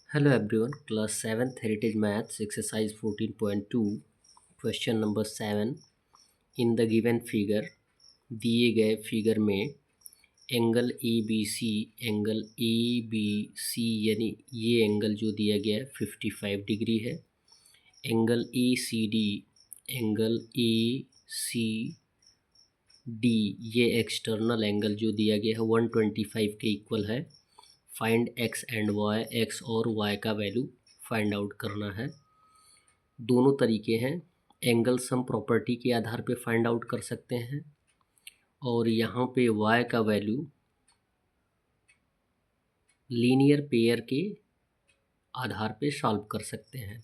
Hello everyone, class 7th Heritage Maths exercise 14.2 question number 7। In the given figure, दिए गए figure में angle A B C यानी ये angle जो दिया गया है 55 डिग्री है। एंगल ए सी डी ये एक्सटर्नल एंगल जो दिया गया है 125 के इक्वल है। Find X and Y, X और वाई का वैल्यू फाइंड आउट करना है। दोनों तरीके हैं, एंगल सम प्रॉपर्टी के आधार पे फाइंड आउट कर सकते हैं और यहाँ पे वाई का वैल्यू लीनियर पेयर के आधार पे सॉल्व कर सकते हैं।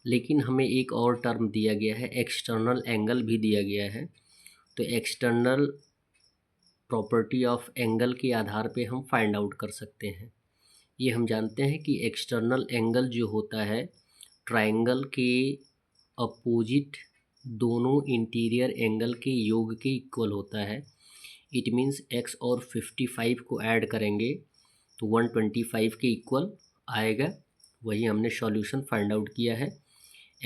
लेकिन हमें एक और टर्म दिया गया है, एक्सटर्नल एंगल भी दिया गया है। तो एक्सटर्नल प्रॉपर्टी ऑफ एंगल के आधार पे हम फाइंड आउट कर सकते हैं। ये हम जानते हैं कि एक्सटर्नल एंगल जो होता है ट्रायंगल के अपोजिट दोनों इंटीरियर एंगल के योग के इक्वल होता है। इट मीन्स x और 55 को ऐड करेंगे तो 125 के इक्वल आएगा। वही हमने सॉल्यूशन फाइंड आउट किया है।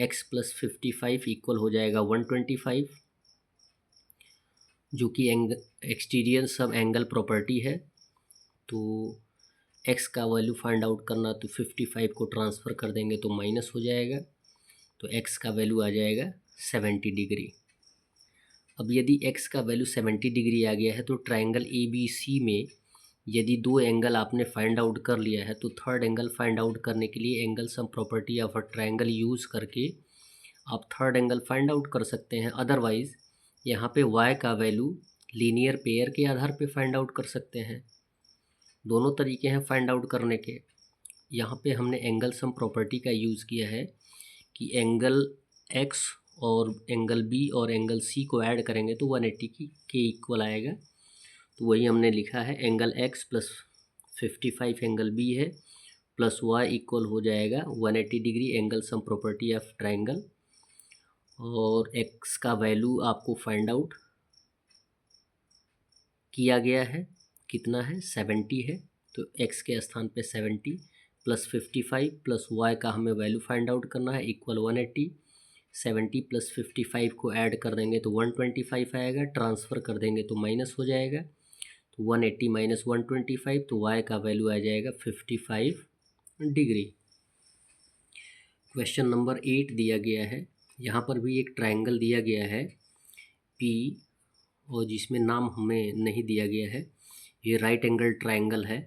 x प्लस 55 इक्वल हो जाएगा 125, जो कि एक्सटीरियर सब एंगल प्रॉपर्टी है। तो x का वैल्यू फाइंड आउट करना तो 55 को ट्रांसफ़र कर देंगे तो माइनस हो जाएगा, तो x का वैल्यू आ जाएगा 70 डिग्री। अब यदि x का वैल्यू 70 डिग्री आ गया है तो ट्रायंगल ए बी सी में यदि दो एंगल आपने फाइंड आउट कर लिया है तो थर्ड एंगल फाइंड आउट करने के लिए angle sum property of a triangle use करके आप थर्ड एंगल फाइंड आउट कर सकते हैं। अदरवाइज़ यहाँ पे y का वैल्यू लीनियर पेयर के आधार पे फाइंड आउट कर सकते हैं। दोनों तरीके हैं फाइंड आउट करने के। यहाँ पे हमने एंगल सम प्रॉपर्टी का यूज़ किया है कि एंगल x और एंगल b और एंगल c को ऐड करेंगे तो 180 के इक्वल आएगा। तो वही हमने लिखा है, angle x plus 55 angle b है प्लस y इक्वल हो जाएगा 180 degree angle sum property of triangle. और x का वैल्यू आपको फाइंड आउट किया गया है, कितना है 70 है। तो x के स्थान पे 70 प्लस 55 प्लस y का हमें वैल्यू फाइंड आउट करना है इक्वल 180। 70 प्लस 55 को ऐड कर देंगे तो 125 आएगा, ट्रांसफ़र कर देंगे तो माइनस हो जाएगा। तो 180 माइनस 125 तो y का वैल्यू आ जाएगा 55 डिग्री। क्वेश्चन नंबर 8 दिया गया है। यहाँ पर भी एक ट्रायंगल दिया गया है P और जिसमें नाम हमें नहीं दिया गया है। ये राइट एंगल ट्रायंगल है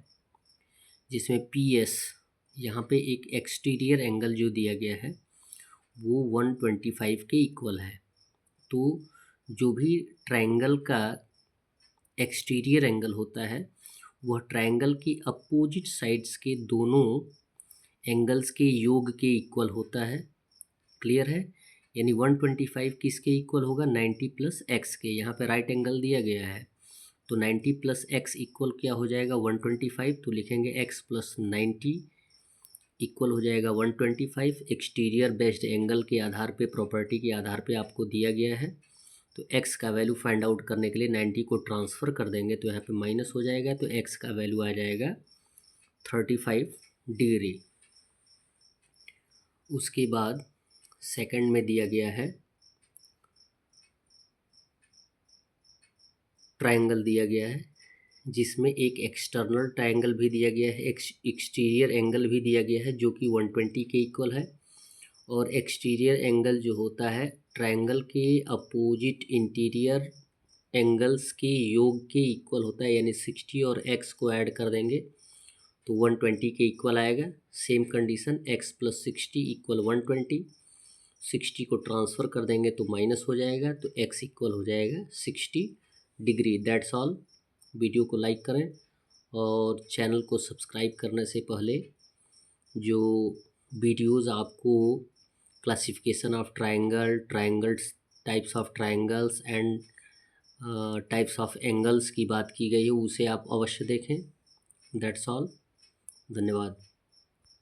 जिसमें PS यहाँ पे एक एक्सटीरियर एंगल जो दिया गया है वो 125 के इक्वल है। तो जो भी ट्रायंगल का एक्सटीरियर एंगल होता है वह ट्रायंगल की अपोजिट साइड्स के दोनों एंगल्स के योग के इक्वल होता है। क्लियर है? यानी 125 किसके इक्वल होगा, 90 प्लस एक्स के। यहाँ पे राइट एंगल दिया गया है तो 90 प्लस एक्स इक्वल क्या हो जाएगा 125। तो लिखेंगे x प्लस 90 इक्वल हो जाएगा 125। एक्सटीरियर बेस्ड एंगल के आधार पे, प्रॉपर्टी के आधार पे आपको दिया गया है। तो x का वैल्यू फाइंड आउट करने के लिए 90 को ट्रांसफ़र कर देंगे तो यहाँ पे माइनस हो जाएगा, तो x का वैल्यू आ जाएगा 35 डिग्री। उसके बाद सेकंड में दिया गया है, ट्रायंगल दिया गया है जिसमें एक एक्सटर्नल ट्रायंगल भी दिया गया है, एक्सटीरियर एंगल भी दिया गया है जो कि 120 के इक्वल है। और एक्सटीरियर एंगल जो होता है ट्रायंगल के अपोजिट इंटीरियर एंगल्स के योग के इक्वल होता है, यानी 60 और x को ऐड कर देंगे तो 120 के इक्वल आएगा। Same condition, x plus 60 equal 120। 60 को ट्रांसफ़र कर देंगे तो माइनस हो जाएगा, तो x इक्वल हो जाएगा 60 डिग्री। That's all. वीडियो को लाइक करें और चैनल को सब्सक्राइब करने से पहले जो वीडियोस आपको classification of triangles, types of triangles and types of angles की बात की गई है उसे आप अवश्य देखें। That's all. धन्यवाद।